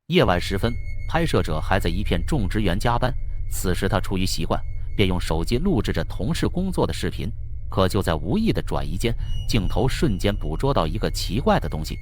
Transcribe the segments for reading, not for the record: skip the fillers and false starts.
夜晚时分，拍摄者还在一片种植园加班。此时他出于习惯，便用手机录制着同事工作的视频。可就在无意的转移间，镜头瞬间捕捉到一个奇怪的东西。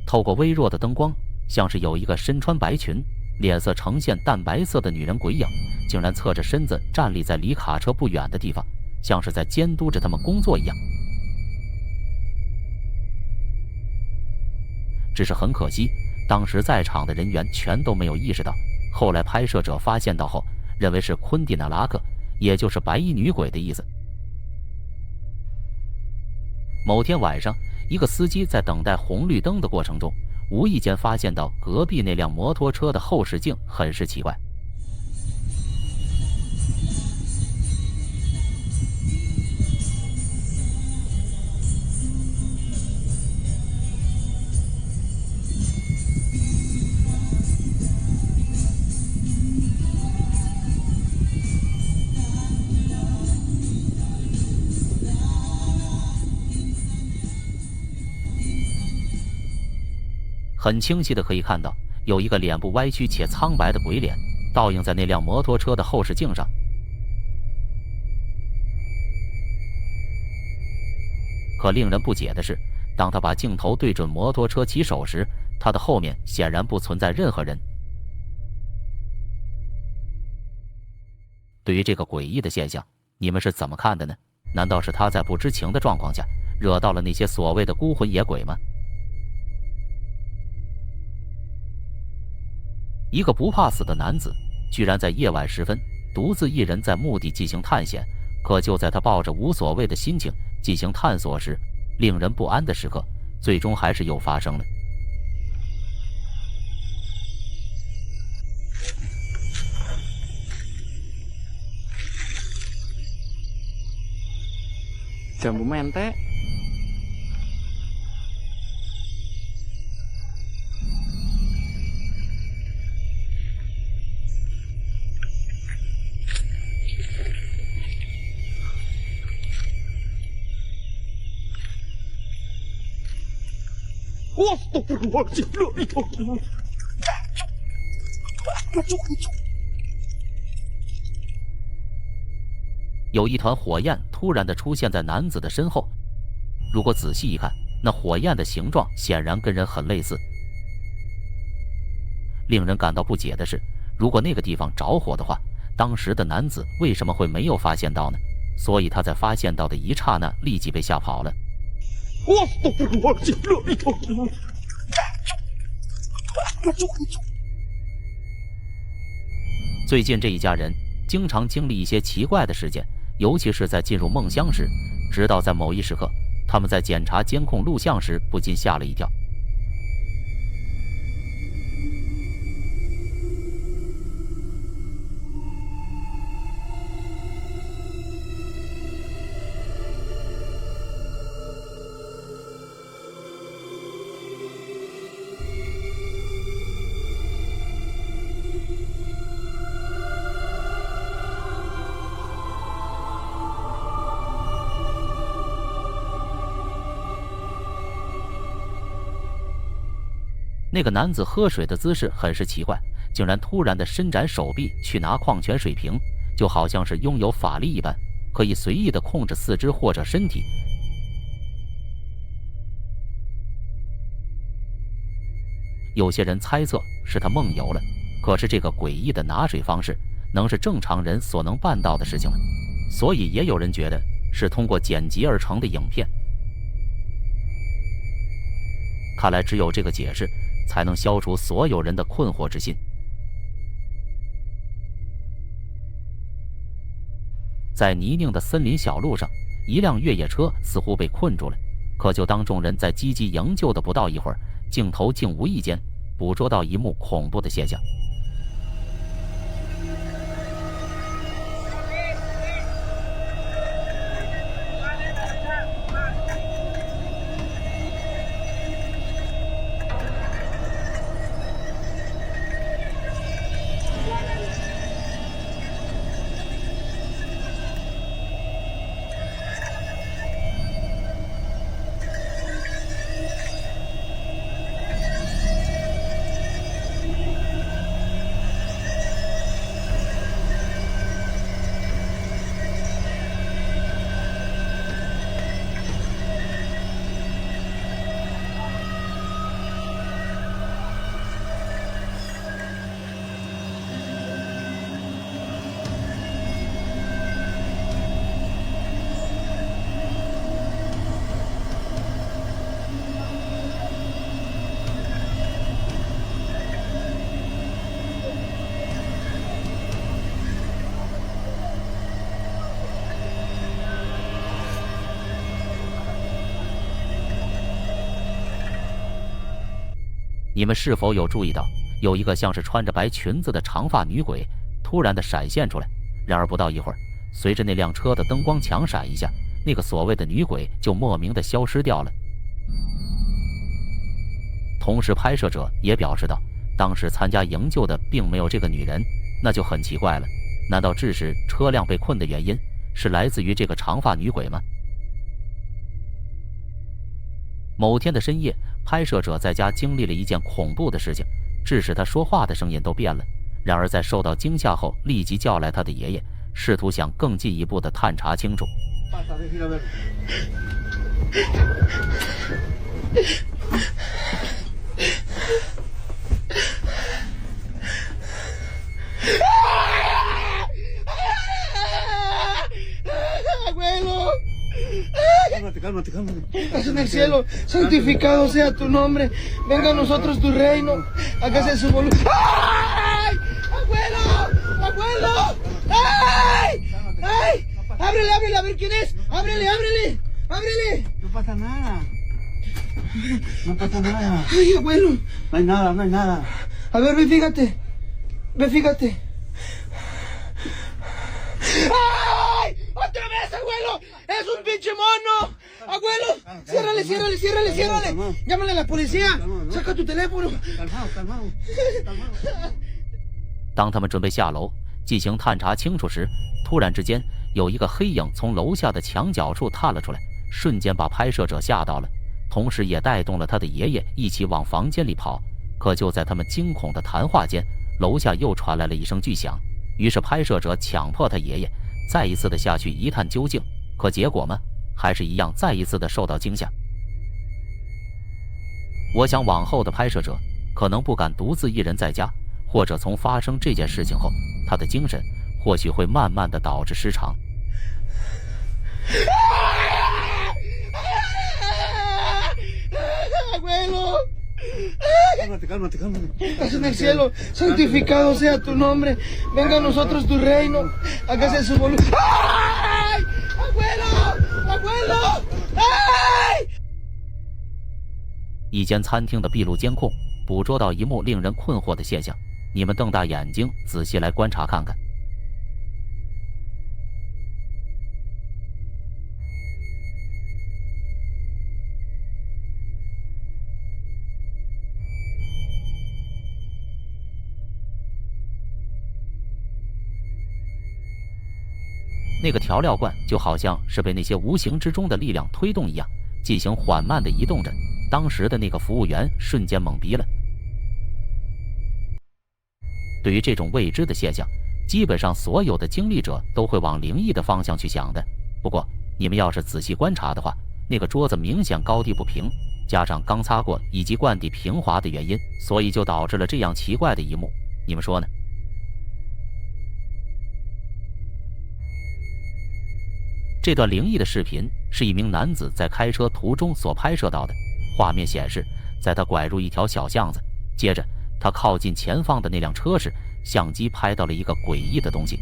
透过微弱的灯光，像是有一个身穿白裙、脸色呈现淡白色的女人鬼影，竟然侧着身子站立在离卡车不远的地方，像是在监督着他们工作一样。只是很可惜，当时在场的人员全都没有意识到。后来拍摄者发现到后，认为是昆蒂娜·拉克，也就是白衣女鬼的意思。某天晚上，一个司机在等待红绿灯的过程中，无意间发现到隔壁那辆摩托车的后视镜很是奇怪。很清晰的可以看到，有一个脸部歪曲且苍白的鬼脸倒映在那辆摩托车的后视镜上。可令人不解的是，当他把镜头对准摩托车骑手时，他的后面显然不存在任何人。对于这个诡异的现象，你们是怎么看的呢？难道是他在不知情的状况下惹到了那些所谓的孤魂野鬼吗？一个不怕死的男子，居然在夜晚时分独自一人在墓地进行探险。可就在他抱着无所谓的心情进行探索时，令人不安的时刻最终还是又发生了。Jambu mente. Astagfirullahaladzim. 有一团火焰突然地出现在男子的身后，如果仔细一看，那火焰的形状显然跟人很类似。令人感到不解的是，如果那个地方着火的话，当时的男子为什么会没有发现到呢？所以他在发现到的一刹那立即被吓跑了。最近这一家人经常经历一些奇怪的事件，尤其是在进入梦乡时，直到在某一时刻，他们在检查监控录像时不禁吓了一跳。那个男子喝水的姿势很是奇怪，竟然突然地伸展手臂去拿矿泉水瓶，就好像是拥有法力一般，可以随意地控制四肢或者身体。有些人猜测是他梦游了，可是这个诡异的拿水方式能是正常人所能办到的事情吗？所以也有人觉得是通过剪辑而成的影片。看来只有这个解释才能消除所有人的困惑之心。在泥泞的森林小路上，一辆越野车似乎被困住了。可就当众人在积极营救的不到一会儿，镜头竟无意间捕捉到一幕恐怖的现象。你们是否有注意到，有一个像是穿着白裙子的长发女鬼突然的闪现出来？然而不到一会儿，随着那辆车的灯光强闪一下，那个所谓的女鬼就莫名的消失掉了。同时，拍摄者也表示道，当时参加营救的并没有这个女人，那就很奇怪了。难道致使车辆被困的原因是来自于这个长发女鬼吗？某天的深夜，拍摄者在家经历了一件恐怖的事情，致使他说话的声音都变了。然而在受到惊吓后，立即叫来他的爷爷，试图想更进一步的探查清楚。Cálmate, cálmate. Estás en el cielo, santificado sea tu nombre. Venga a nosotros tu reino. Hágase su voluntad. ¡Ay! ¡Abuelo! ¡Abuelo! ¡Ay! ¡Ay! ¡Ábrele, ábrele! A ver quién es. ¡Ábrele, ábrele! ¡Ábrele! No pasa nada. No pasa nada. ¡Ay, abuelo! No hay nada, no hay nada. A ver, ve, fíjate. Ve, fíjate. ¡Ay! ¡Otra vez, abuelo! ¡Es un pinche mono! ¡Abuelo! ¡Ciérrale, ciérrale, ciérrale, ciérrale! ¡Llámale a la policía! ¡Saca tu teléfono! Calmado, calmado, calmado. 当他们准备下楼进行探查清楚时，突然之间有一个黑影从楼下的墙角处探了出来，瞬间把拍摄者吓到了，同时也带动了他的爷爷一起往房间里跑。可就在他们惊恐的谈话间，楼下又传来了一声巨响。于是拍摄者强迫他爷爷再一次的下去一探究竟，可结果呢，还是一样再一次的受到惊吓。我想往后的拍摄者可能不敢独自一人在家，或者从发生这件事情后，他的精神或许会慢慢的导致失常。Cálmate, cálmate, cálmate. Estás en el cielo, santificado sea tu nombre. Venga a nosotros tu reino. Hágase su voluntad. ¡Ay! ¡Abuelo! ¡Abuelo! ¡Ay! 一间餐厅的闭路监控捕捉到一幕令人困惑的现象，你们瞪大眼睛仔细来观察看看。那个调料罐就好像是被那些无形之中的力量推动一样，进行缓慢地移动着。当时的那个服务员瞬间懵逼了。对于这种未知的现象，基本上所有的经历者都会往灵异的方向去想的。不过，你们要是仔细观察的话，那个桌子明显高低不平，加上刚擦过以及罐底平滑的原因，所以就导致了这样奇怪的一幕。你们说呢？这段灵异的视频是一名男子在开车途中所拍摄到的。画面显示，在他拐入一条小巷子，接着他靠近前方的那辆车时，相机拍到了一个诡异的东西。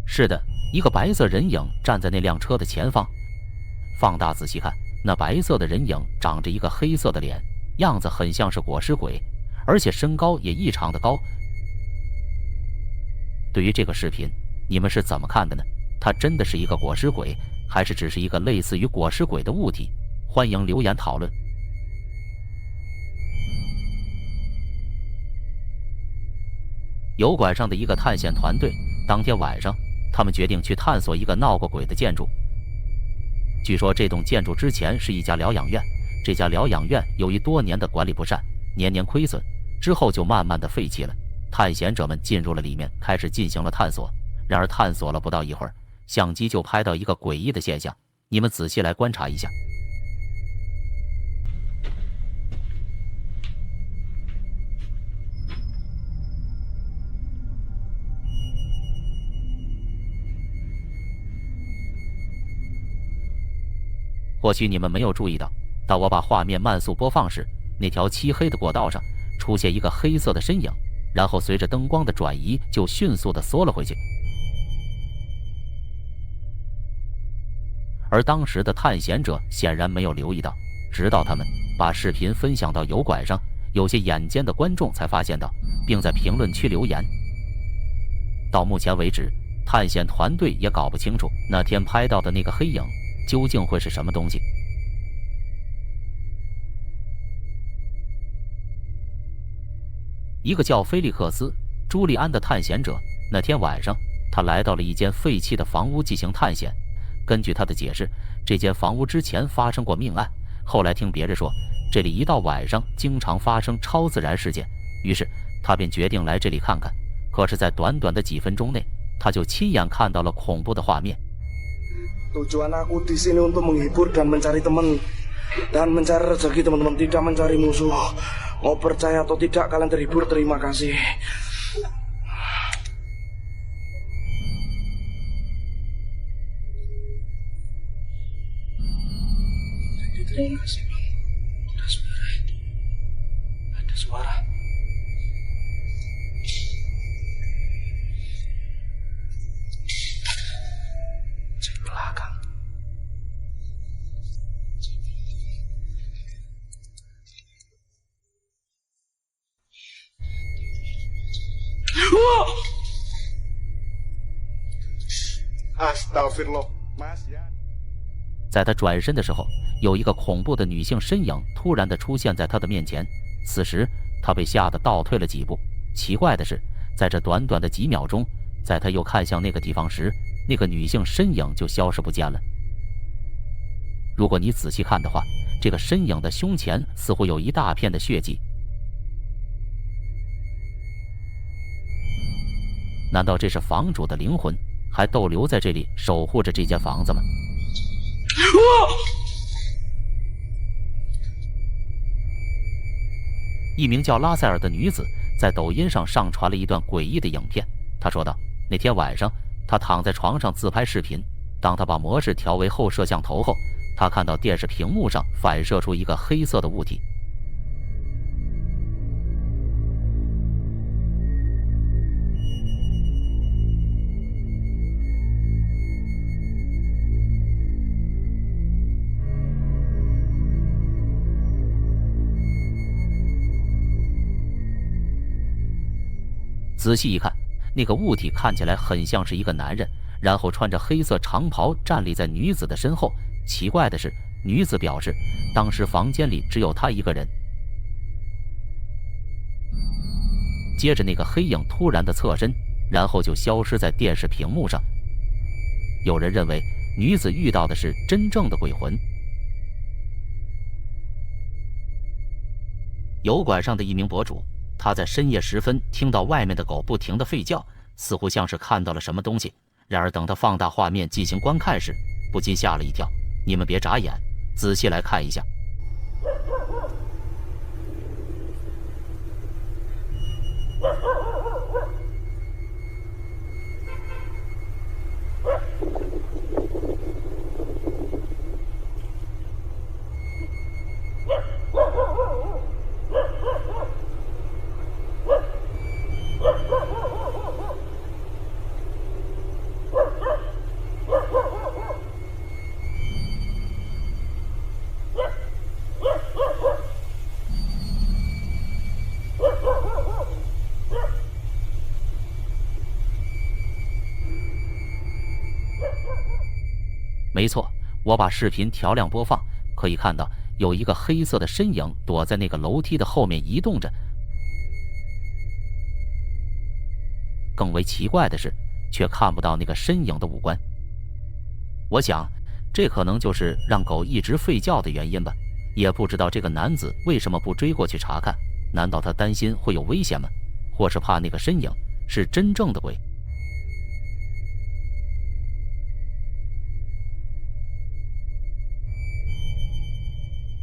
是的，一个白色人影站在那辆车的前方。放大仔细看，那白色的人影长着一个黑色的脸，样子很像是裹尸鬼，而且身高也异常的高。对于这个视频，你们是怎么看的呢？它真的是一个裹尸鬼，还是只是一个类似于裹尸鬼的物体？欢迎留言讨论。油管上的一个探险团队，当天晚上，他们决定去探索一个闹过鬼的建筑。据说这栋建筑之前是一家疗养院，这家疗养院由于多年的管理不善，年年亏损，之后就慢慢的废弃了。探险者们进入了里面，开始进行了探索。然而探索了不到一会儿，相机就拍到一个诡异的现象，你们仔细来观察一下。或许你们没有注意到，当我把画面慢速播放时，那条漆黑的过道上出现一个黑色的身影，然后随着灯光的转移就迅速地缩了回去。而当时的探险者显然没有留意到，直到他们把视频分享到油管上，有些眼尖的观众才发现到，并在评论区留言。到目前为止，探险团队也搞不清楚那天拍到的那个黑影究竟会是什么东西。一个叫菲利克斯·朱利安的探险者，那天晚上他来到了一间废弃的房屋进行探险。根据他的解释，这间房屋之前发生过命案，后来听别人说这里一到晚上经常发生超自然事件，于是他便决定来这里看看。可是在短短的几分钟内，他就亲眼看到了恐怖的画面。 Tujuan aku di sini untuk menghibur dan mencari teman dan mencari rezeki teman-teman, tidak mencari musuh. Mau percaya atau tidak, kalian terhibur, terima kasih. Terima kasih, Bang. Ada suara itu. Ada suara. Cek belakang. Astagfirullah, Mas ya. 在他转身的时候，有一个恐怖的女性身影突然地出现在他的面前。此时，他被吓得倒退了几步。奇怪的是，在这短短的几秒钟，在他又看向那个地方时，那个女性身影就消失不见了。如果你仔细看的话，这个身影的胸前似乎有一大片的血迹。难道这是房主的灵魂，还逗留在这里守护着这间房子吗？ 一名叫拉塞尔的女子在抖音上上传了一段诡异的影片。她说道：“那天晚上，她躺在床上自拍视频。当她把模式调为后摄像头后，她看到电视屏幕上反射出一个黑色的物体。仔细一看，那个物体看起来很像是一个男人，然后穿着黑色长袍站立在女子的身后。奇怪的是，女子表示，当时房间里只有她一个人。接着，那个黑影突然的侧身，然后就消失在电视屏幕上。有人认为，女子遇到的是真正的鬼魂。油管上的一名博主。 他在深夜时分听到外面的狗不停地吠叫，似乎像是看到了什么东西。然而等他放大画面进行观看时，不禁吓了一跳。你们别眨眼，仔细来看一下。没错，我把视频调亮播放，可以看到有一个黑色的身影躲在那个楼梯的后面移动着。更为奇怪的是，却看不到那个身影的五官。我想，这可能就是让狗一直吠叫的原因吧。也不知道这个男子为什么不追过去查看？难道他担心会有危险吗？或是怕那个身影是真正的鬼？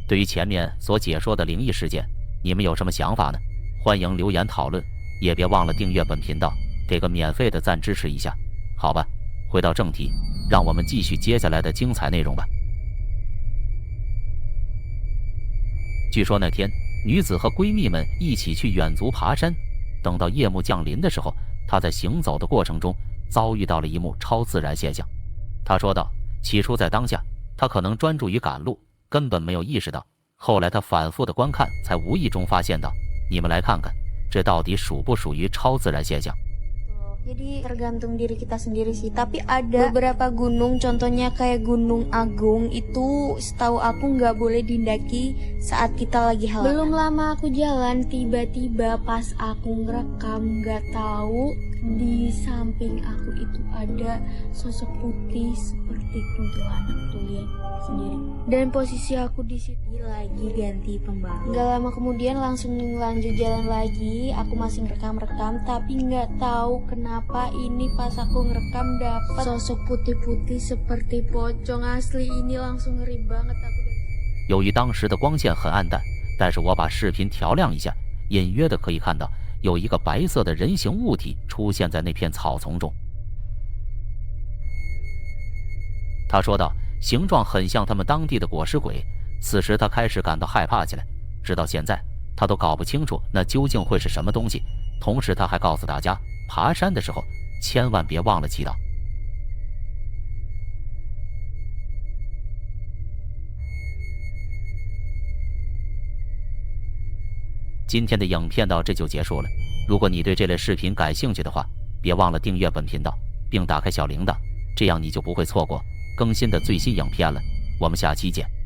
对于前面所解说的灵异事件，你们有什么想法呢？欢迎留言讨论，也别忘了订阅本频道，给个免费的赞支持一下，好吧？回到正题，让我们继续接下来的精彩内容吧。据说那天女子和闺蜜们一起去远足爬山，等到夜幕降临的时候，她在行走的过程中遭遇到了一幕超自然现象。她说道，起初在当下，她可能专注于赶路，根本没有意识到，后来她反复的观看，才无意中发现到，你们来看看，这到底属不属于超自然现象。Jadi tergantung diri kita sendiri sih. Tapi ada beberapa gunung, contohnya kayak Gunung Agung itu setahu aku nggak boleh dindaki saat kita lagi halangan. Belum lama aku jalan, tiba-tiba pas aku ngerekam nggak tahu di samping aku itu ada sosok putih seperti kuntilanak, tuh lihat sendiri. Dan posisi aku di situ lagi ganti pembawa. Nggak lama kemudian langsung lanjut jalan lagi. Aku masih ngerekam-rekam, tapi nggak tahu kenapa ini pas aku ngerekam dapat sosok putih-putih seperti pocong. Asli ini langsung ngeri banget aku. 由于当时的光线很暗淡，但是我把视频调亮一下，隐约的可以看到有一个白色的人形物体出现在那片草丛中。他说道，形状很像他们当地的裹尸鬼。此时他开始感到害怕起来，直到现在他都搞不清楚那究竟会是什么东西。同时他还告诉大家，爬山的时候千万别忘了祈祷。今天的影片到这就结束了。如果你对这类视频感兴趣的话，别忘了订阅本频道，并打开小铃铛，这样你就不会错过更新的最新影片了。我们下期见。